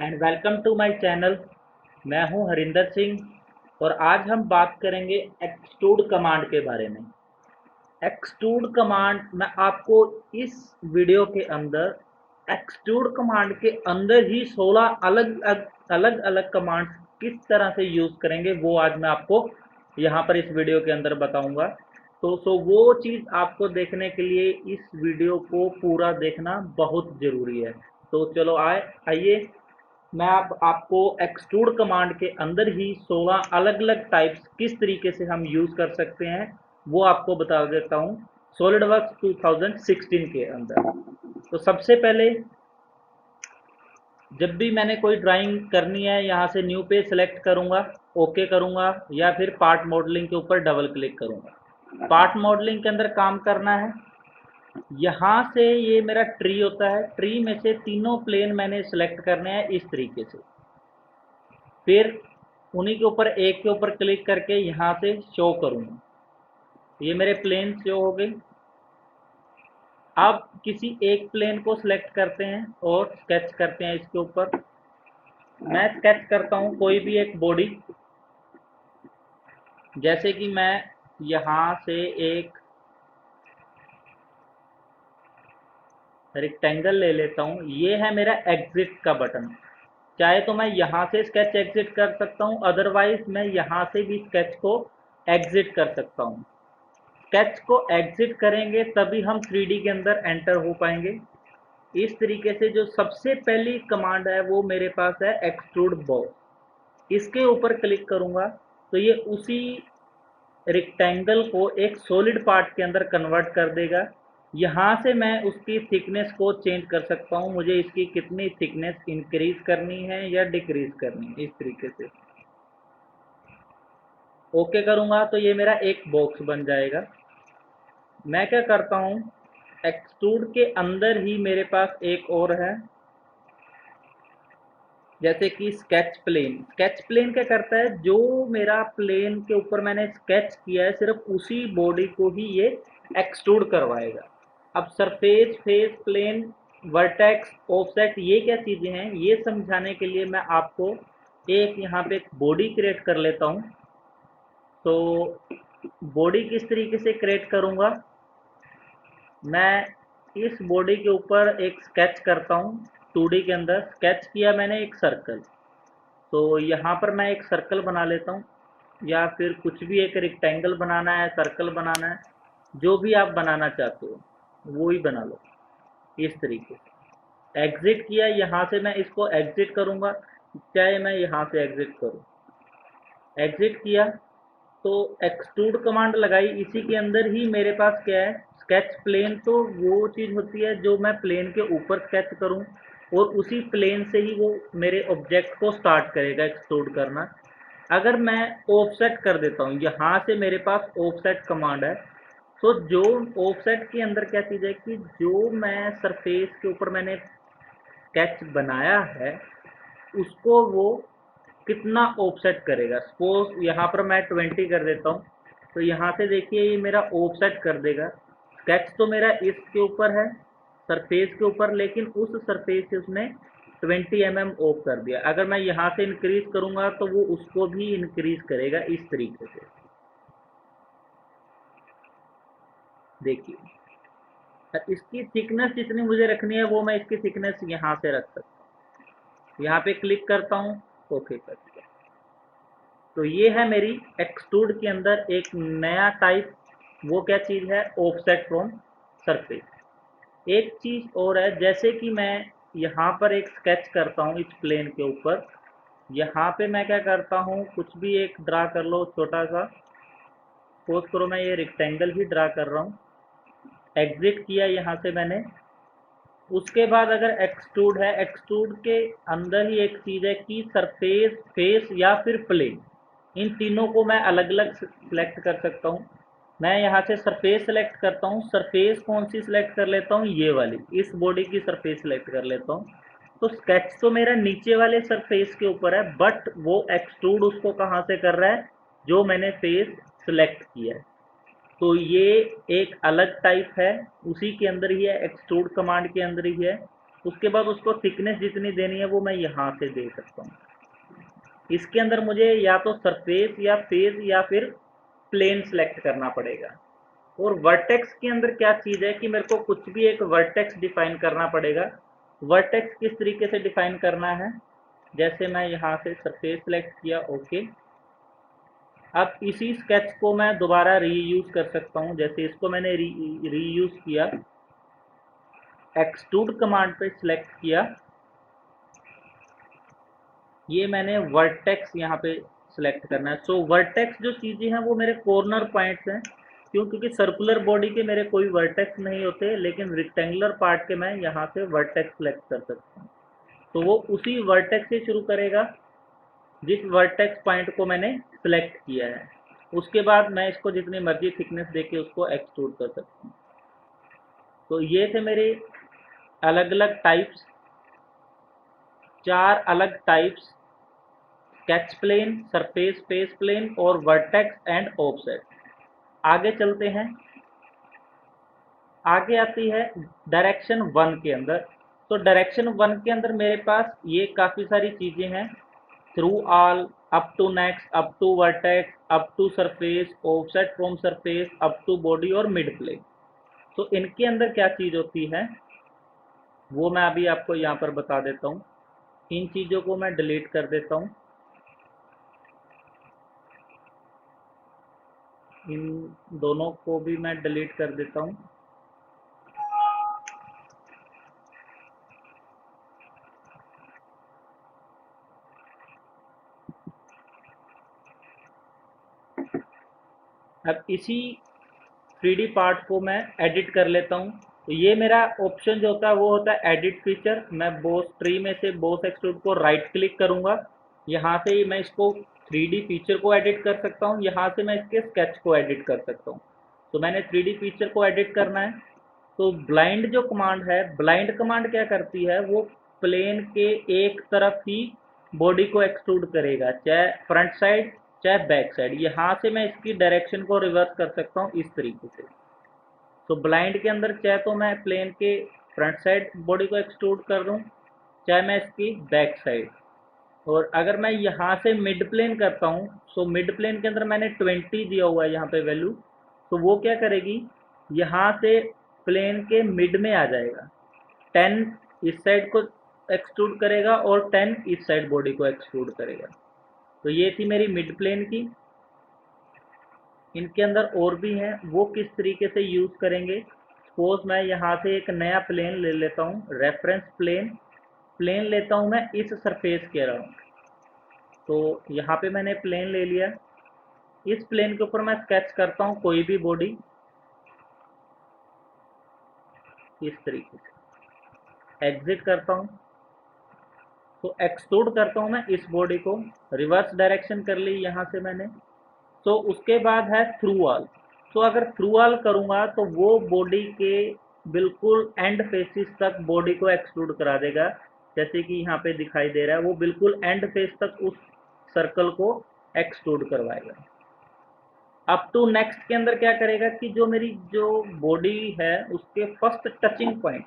And welcome to my channel. मैं हूं हरिंदर सिंह और आज हम बात करेंगे एक्सट्रूड कमांड के बारे में। एक्सट्रूड कमांड मैं आपको इस वीडियो के अंदर एक्सट्रूड कमांड के अंदर ही 16 अलग अलग कमांड्स किस तरह से यूज़ करेंगे वो आज मैं आपको यहाँ पर इस वीडियो के अंदर बताऊँगा। तो वो चीज़ आपको देखने के लिए इस वीडियो को पूरा देखना बहुत ज़रूरी है। तो चलो आइए मैं आपको एक्सट्रूड कमांड के अंदर ही 16 अलग अलग टाइप्स किस तरीके से हम यूज़ कर सकते हैं वो आपको बता देता हूँ सॉलिडवर्क्स 2016 के अंदर। तो सबसे पहले जब भी मैंने कोई ड्राइंग करनी है यहाँ से न्यू पेज सेलेक्ट करूँगा, ओके करूँगा या फिर पार्ट मॉडलिंग के ऊपर डबल क्लिक करूँगा। पार्ट मॉडलिंग के अंदर काम करना है। यहाँ से ये मेरा ट्री होता है, ट्री में से तीनों प्लेन मैंने सेलेक्ट करने हैं इस तरीके से। फिर उन्हीं के ऊपर एक के ऊपर क्लिक करके यहाँ से शो करूँगा। ये मेरे प्लेन शो हो गए। अब किसी एक प्लेन को सिलेक्ट करते हैं और स्केच करते हैं इसके ऊपर। मैं स्केच करता हूँ कोई भी एक बॉडी, जैसे कि मैं यहाँ से एक रेक्टेंगल ले लेता हूँ। ये है मेरा एग्जिट का बटन। चाहे तो मैं यहाँ से स्केच एग्जिट कर सकता हूँ, अदरवाइज मैं यहाँ से भी स्केच को एग्जिट कर सकता हूँ। स्केच को एग्जिट करेंगे तभी हम 3D के अंदर एंटर हो पाएंगे। इस तरीके से जो सबसे पहली कमांड है वो मेरे पास है एक्सट्रूड बॉक्स। इसके ऊपर क्लिक करूंगा तो ये उसी रेक्टेंगल को एक सॉलिड पार्ट के अंदर कन्वर्ट कर देगा। यहाँ से मैं उसकी थिकनेस को चेंज कर सकता हूँ, मुझे इसकी कितनी थिकनेस इंक्रीज करनी है या डिक्रीज करनी है। इस तरीके से ओके करूँगा तो ये मेरा एक बॉक्स बन जाएगा। मैं क्या करता हूँ, एक्सट्रूड के अंदर ही मेरे पास एक और है, जैसे कि स्केच प्लेन। स्केच प्लेन क्या करता है, जो मेरा प्लेन के ऊपर मैंने स्केच किया है सिर्फ उसी बॉडी को ही ये एक्सट्रूड करवाएगा। अब surface, face, plane, vertex, offset ये क्या चीज़ें हैं ये समझाने के लिए मैं आपको एक यहाँ पे एक बॉडी क्रिएट कर लेता हूँ। तो बॉडी किस तरीके से क्रिएट करूँगा, मैं इस बॉडी के ऊपर एक स्केच करता हूँ। 2D के अंदर स्केच किया मैंने एक सर्कल, तो यहाँ पर मैं एक सर्कल बना लेता हूँ, या फिर कुछ भी एक रेक्टेंगल बनाना है, सर्कल बनाना है, जो भी आप बनाना चाहते हो वो ही बना लो। इस तरीके से एग्जिट किया, यहाँ से मैं इसको एग्जिट करूँगा, चाहे मैं यहाँ से एग्जिट करूँ। एग्जिट किया तो एक्सट्रूड कमांड लगाई, इसी के अंदर ही मेरे पास क्या है, स्केच प्लेन। तो वो चीज़ होती है जो मैं प्लेन के ऊपर स्केच करूं और उसी प्लेन से ही वो मेरे ऑब्जेक्ट को स्टार्ट करेगा एक्सट्रूड करना। अगर मैं ऑफसेट कर देता हूँ, यहाँ से मेरे पास ऑफसेट कमांड है। तो जो ऑफसेट के अंदर क्या चीज़ है कि जो मैं सरफेस के ऊपर मैंने स्केच बनाया है उसको वो कितना ऑफसेट करेगा। सपोज यहाँ पर मैं 20 कर देता हूँ, तो यहाँ से देखिए ये मेरा ऑफसेट कर देगा। स्केच तो मेरा इसके ऊपर है, सरफेस के ऊपर, लेकिन उस सरफेस से उसने 20 mm ऑफ कर दिया। अगर मैं यहाँ से इंक्रीज करूँगा तो वो उसको भी इंक्रीज करेगा इस तरीके से। देखिए इसकी थिकनेस जितनी मुझे रखनी है वो मैं इसकी थिकनेस यहाँ से रख सकता हूँ। यहाँ पे क्लिक करता हूँ, ओके कर दिया। तो ये है मेरी एक्सट्रूड के अंदर एक नया टाइप। वो क्या चीज़ है, ऑफसेट फ्रॉम सरफेस। एक चीज़ और है, जैसे कि मैं यहाँ पर एक स्केच करता हूँ इस प्लेन के ऊपर। यहाँ पे मैं क्या करता हूँ, कुछ भी एक ड्रा कर लो छोटा सा। सपोज करो मैं ये रेक्टेंगल ही ड्रा कर रहा हूँ। एग्जिट किया यहाँ से मैंने। उसके बाद अगर एक्सट्रूड है, एक्सट्रूड के अंदर ही एक चीज़ है कि सरफेस, फेस या फिर प्लेन, इन तीनों को मैं अलग अलग सिलेक्ट कर सकता हूँ। मैं यहाँ से सरफेस सेलेक्ट करता हूँ। सरफेस कौन सी सिलेक्ट कर लेता हूँ, ये वाली, इस बॉडी की सरफेस सेलेक्ट कर लेता हूँ। तो स्केच तो मेरा नीचे वाले सरफेस के ऊपर है, बट वो एक्सट्रूड उसको कहाँ से कर रहा है, जो मैंने फेस सेलेक्ट किया है। तो ये एक अलग टाइप है, उसी के अंदर ही है, एक्सट्रूड कमांड के अंदर ही है। उसके बाद उसको थिकनेस जितनी देनी है वो मैं यहाँ से दे सकता हूँ। इसके अंदर मुझे या तो सरफेस या फेस या फिर प्लेन सेलेक्ट करना पड़ेगा। और वर्टेक्स के अंदर क्या चीज़ है कि मेरे को कुछ भी एक वर्टेक्स डिफाइन करना पड़ेगा। वर्टेक्स किस तरीके से डिफाइन करना है, जैसे मैं यहाँ से सरफेस सेलेक्ट किया, ओके। अब इसी स्केच को मैं दोबारा रीयूज कर सकता हूँ। जैसे इसको मैंने रीयूज किया, एक्सट्रूड कमांड पे सिलेक्ट किया, ये मैंने वर्टेक्स यहाँ पे सिलेक्ट करना है। सो वर्टेक्स जो चीज़ें हैं वो मेरे कॉर्नर पॉइंट्स हैं। क्यों? क्योंकि सर्कुलर बॉडी के मेरे कोई वर्टेक्स नहीं होते, लेकिन रेक्टेंगुलर पार्ट के मैं यहाँ से वर्टेक्स सेलेक्ट कर सकता हूँ। तो वो उसी वर्टेक्स से शुरू करेगा जिस वर्टेक्स पॉइंट को मैंने सिलेक्ट किया है। उसके बाद मैं इसको जितनी मर्जी थिकनेस देके उसको एक्सट्रूड कर सकता हूँ। तो ये थे मेरे अलग अलग टाइप्स, 4 अलग types: sketch plane, surface face plane और वर्टेक्स एंड ऑफसेट। आगे चलते हैं। आगे आती है डायरेक्शन 1 के अंदर। तो डायरेक्शन 1 के अंदर मेरे पास ये काफ़ी सारी चीज़ें हैं: through all, up to next, up to vertex, up to surface, offset from surface, up to body और मिड प्लेन। तो इनके अंदर क्या चीज़ होती है वो मैं अभी आपको यहाँ पर बता देता हूँ। इन चीज़ों को मैं डिलीट कर देता हूँ, इन दोनों को भी मैं डिलीट कर देता हूँ। अब इसी 3D पार्ट को मैं एडिट कर लेता हूँ। तो ये मेरा ऑप्शन जो होता है वो होता है एडिट फीचर। मैं बॉस ट्री में से बॉस एक्सट्रूड को राइट क्लिक करूँगा, यहाँ से ही मैं इसको 3D फीचर को एडिट कर सकता हूँ, यहाँ से मैं इसके स्केच को एडिट कर सकता हूँ। तो मैंने 3D फीचर को एडिट करना है। तो ब्लाइंड जो कमांड है, ब्लाइंड कमांड क्या करती है, वो प्लेन के एक तरफ ही बॉडी को एक्सट्रूड करेगा, चाहे फ्रंट साइड चाहे बैक साइड। यहाँ से मैं इसकी डायरेक्शन को रिवर्स कर सकता हूँ इस तरीके से। तो ब्लाइंड के अंदर चाहे तो मैं प्लेन के फ्रंट साइड बॉडी को एक्सट्रूड कर दूँ, चाहे मैं इसकी बैक साइड। और अगर मैं यहाँ से मिड प्लेन करता हूँ, सो मिड प्लेन के अंदर मैंने 20 दिया हुआ है यहाँ पे वैल्यू। तो वो क्या करेगी, यहाँ से प्लेन के मिड में आ जाएगा, 10 इस साइड को एक्सट्रूड करेगा और 10 इस साइड बॉडी को एक्सट्रूड करेगा। तो ये थी मेरी मिड प्लेन की। इनके अंदर और भी हैं, वो किस तरीके से यूज़ करेंगे। सपोज मैं यहाँ से एक नया प्लेन ले लेता हूँ, रेफरेंस प्लेन। प्लेन लेता हूँ मैं इस सरफेस के अराउंड। तो यहाँ पे मैंने प्लेन ले लिया। इस प्लेन के ऊपर मैं स्केच करता हूँ कोई भी बॉडी इस तरीके से, एग्जिट करता हूँ। तो एक्सट्रूड करता हूँ मैं इस बॉडी को, रिवर्स डायरेक्शन कर ली यहाँ से मैंने। तो उसके बाद है थ्रू ऑल। तो अगर थ्रू ऑल करूँगा तो वो बॉडी के बिल्कुल एंड फेसिस तक बॉडी को एक्सट्रूड करा देगा। जैसे कि यहाँ पे दिखाई दे रहा है, वो बिल्कुल एंड फेस तक उस सर्कल को एक्सट्रूड करवाएगा। अप टू नेक्स्ट के अंदर क्या करेगा कि जो मेरी जो बॉडी है उसके फर्स्ट टचिंग पॉइंट,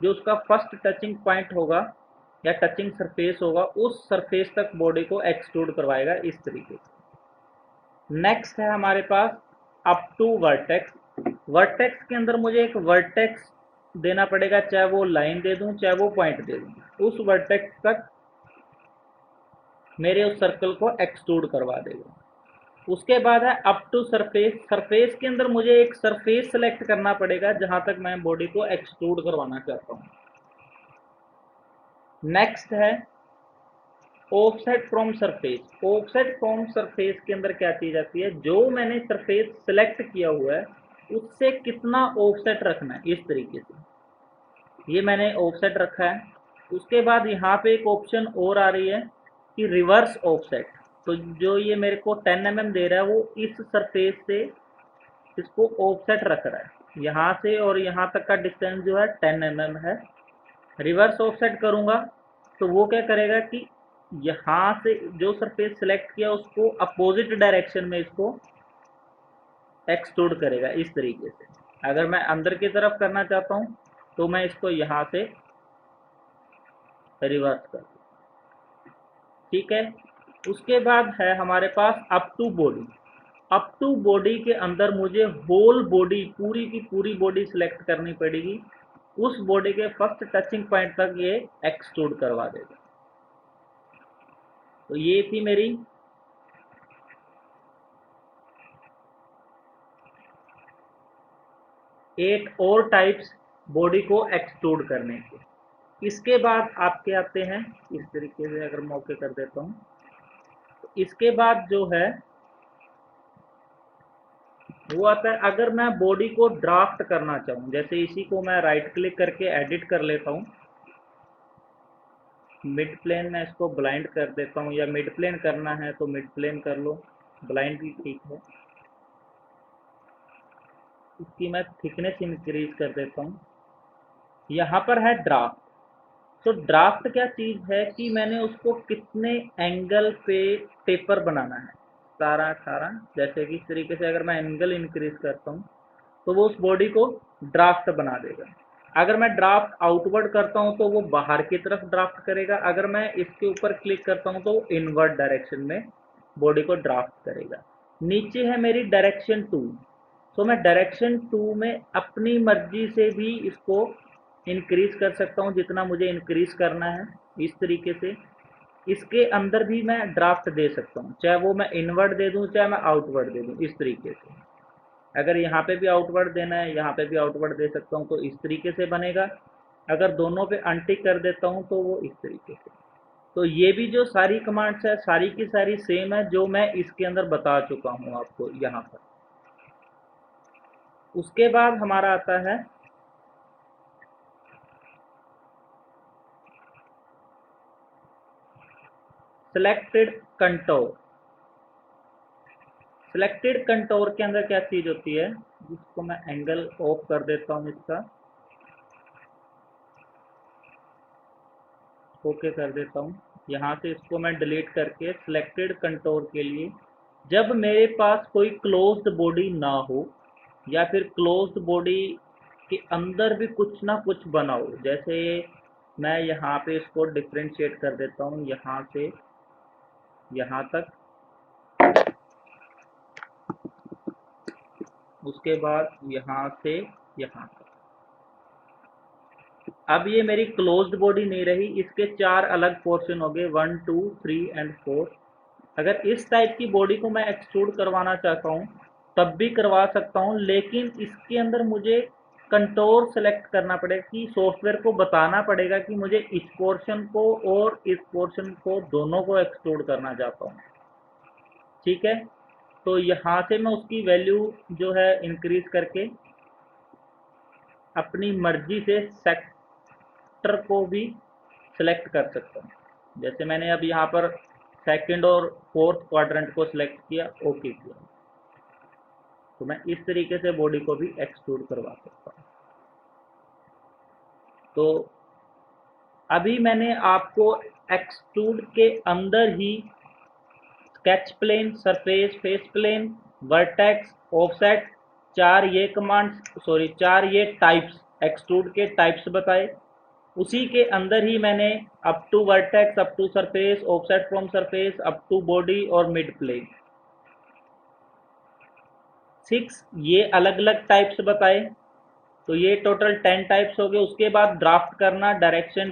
जो उसका फर्स्ट टचिंग पॉइंट होगा या टचिंग सरफेस होगा, उस सरफेस तक बॉडी को एक्सट्रूड करवाएगा इस तरीके से। नेक्स्ट है हमारे पास अप टू वर्टेक्स। वर्टेक्स के अंदर मुझे एक वर्टेक्स देना पड़ेगा, चाहे वो लाइन दे दूं चाहे वो पॉइंट दे दूं, उस वर्टेक्स तक मेरे उस सर्कल को एक्सट्रूड करवा देगा। उसके बाद है अप टू सरफेस। सरफेस के अंदर मुझे एक सरफेस सेलेक्ट करना पड़ेगा जहां तक मैं बॉडी को एक्सट्रूड करवाना चाहता हूं। नेक्स्ट है offset from surface. Offset from surface के अंदर क्या चीज आती है, जो मैंने सरफेस सेलेक्ट किया हुआ है उससे कितना ऑफसेट रखना है, इस तरीके से ये मैंने ऑफसेट रखा है। उसके बाद यहाँ पे एक ऑप्शन और आ रही है कि रिवर्स ऑफसेट। तो जो ये मेरे को 10 mm दे रहा है वो इस सरफेस से इसको ऑफसेट रख रहा है, यहाँ से और यहाँ तक का डिस्टेंस जो है 10 mm है। रिवर्स ऑफसेट करूँगा तो वो क्या करेगा कि यहाँ से जो सरफेस सेलेक्ट किया उसको अपोजिट डायरेक्शन में इसको एक्सट्रूड करेगा इस तरीके से। अगर मैं अंदर की तरफ करना चाहता हूँ तो मैं इसको यहाँ से रिवर्स कर दो। ठीक है, उसके बाद है हमारे पास up to body. Up to body के अंदर मुझे होल बॉडी, पूरी की पूरी बॉडी सिलेक्ट करनी पड़ेगी। उस बॉडी के फर्स्ट टचिंग पॉइंट तक ये एक्सट्रूड करवा देगा। तो ये थी मेरी 8 और टाइप्स बॉडी को एक्सट्रूड करने के। इसके बाद आपके आते हैं इस तरीके से, अगर मौके कर देता हूँ, तो इसके बाद जो है वो आता है, अगर मैं बॉडी को ड्राफ्ट करना चाहूँ, जैसे इसी को मैं राइट क्लिक करके एडिट कर लेता हूँ। मिड प्लेन में इसको ब्लाइंड कर देता हूँ, या मिड प्लेन करना है तो मिड प्लेन कर लो, ब्लाइंड भी ठीक है। इसकी मैं थिकनेस इंक्रीज कर देता हूँ। यहाँ पर है ड्राफ्ट। तो ड्राफ्ट क्या चीज़ है कि मैंने उसको कितने एंगल पे टेपर बनाना है, 17 18, जैसे कि इस तरीके से अगर मैं एंगल इंक्रीज करता हूँ तो वो उस बॉडी को ड्राफ्ट बना देगा। अगर मैं ड्राफ्ट आउटवर्ड करता हूँ तो वो बाहर की तरफ ड्राफ्ट करेगा। अगर मैं इसके ऊपर क्लिक करता हूँ तो वो इनवर्ड डायरेक्शन में बॉडी को ड्राफ्ट करेगा। नीचे है मेरी डायरेक्शन 2। तो मैं डायरेक्शन 2 में अपनी मर्जी से भी इसको इंक्रीज कर सकता हूँ जितना मुझे इंक्रीज करना है। इस तरीके से इसके अंदर भी मैं ड्राफ्ट दे सकता हूँ, चाहे वो मैं इनवर्ड दे दूँ चाहे मैं आउटवर्ड दे दूँ। इस तरीके से अगर यहाँ पे भी आउटवर्ड देना है, यहाँ पे भी आउटवर्ड दे सकता हूँ, तो इस तरीके से बनेगा। अगर दोनों पे अनटिक कर देता हूँ तो वो इस तरीके से। तो ये भी जो सारी कमांड्स है सारी की सारी सेम है जो मैं इसके अंदर बता चुका हूँ आपको यहाँ पर। उसके बाद हमारा आता है सिलेक्टेड कंटोर। सिलेक्टेड कंटोर के अंदर क्या चीज़ होती है, जिसको मैं एंगल ऑफ कर देता हूँ, इसका ओके कर देता हूँ। यहाँ से इसको मैं डिलीट करके सिलेक्टेड कंटोर के लिए, जब मेरे पास कोई क्लोज्ड बॉडी ना हो या फिर क्लोज्ड बॉडी के अंदर भी कुछ ना कुछ बना हो, जैसे मैं यहाँ पे इसको डिफ्रेंशिएट कर देता हूँ, यहाँ से यहाँ तक, उसके बाद यहाँ से यहाँ तक। अब ये मेरी क्लोज्ड बॉडी नहीं रही, इसके 4 अलग पोर्शन हो गए, 1 2 3 एंड 4। अगर इस टाइप की बॉडी को मैं एक्सट्रूड करवाना चाहता हूँ तब भी करवा सकता हूँ, लेकिन इसके अंदर मुझे कंटोर सेलेक्ट करना पड़ेगा, कि सॉफ्टवेयर को बताना पड़ेगा कि मुझे इस पोर्शन को और इस पोर्शन को दोनों को एक्सट्रूड करना चाहता हूँ। ठीक है, तो यहाँ से मैं उसकी वैल्यू जो है इंक्रीज करके अपनी मर्जी से सेक्टर को भी सिलेक्ट कर सकता हूँ। जैसे मैंने अब यहाँ पर सेकंड और फोर्थ क्वाड्रेंट को सिलेक्ट किया, ओके किया, तो मैं इस तरीके से बॉडी को भी एक्सट्रूड करवा सकता हूँ। तो अभी मैंने आपको एक्सट्रूड के अंदर ही sketch plane, surface, face plane, vertex, offset, चार ये टाइप्स, एक्सट्रूड के टाइप्स बताए। उसी के अंदर ही मैंने up to vertex, up to surface, offset from surface, up to body और मिड प्लेन, 6 ये अलग अलग टाइप्स बताए। तो ये टोटल 10 टाइप्स हो गए। उसके बाद ड्राफ्ट करना, डायरेक्शन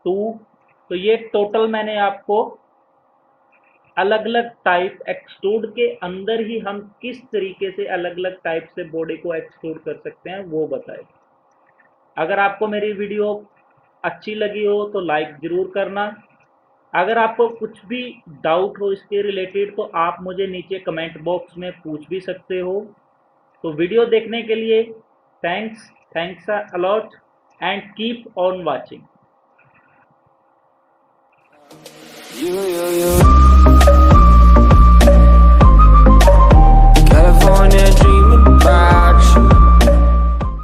2। तो ये टोटल मैंने आपको अलग अलग टाइप, एक्सट्रूड के अंदर ही हम किस तरीके से अलग अलग टाइप से बॉडी को एक्सट्रूड कर सकते हैं वो बताए। अगर आपको मेरी वीडियो अच्छी लगी हो तो लाइक ज़रूर करना। अगर आपको कुछ भी डाउट हो इसके रिलेटेड तो आप मुझे नीचे कमेंट बॉक्स में पूछ भी सकते हो। तो वीडियो देखने के लिए thanks a lot and keep on watching.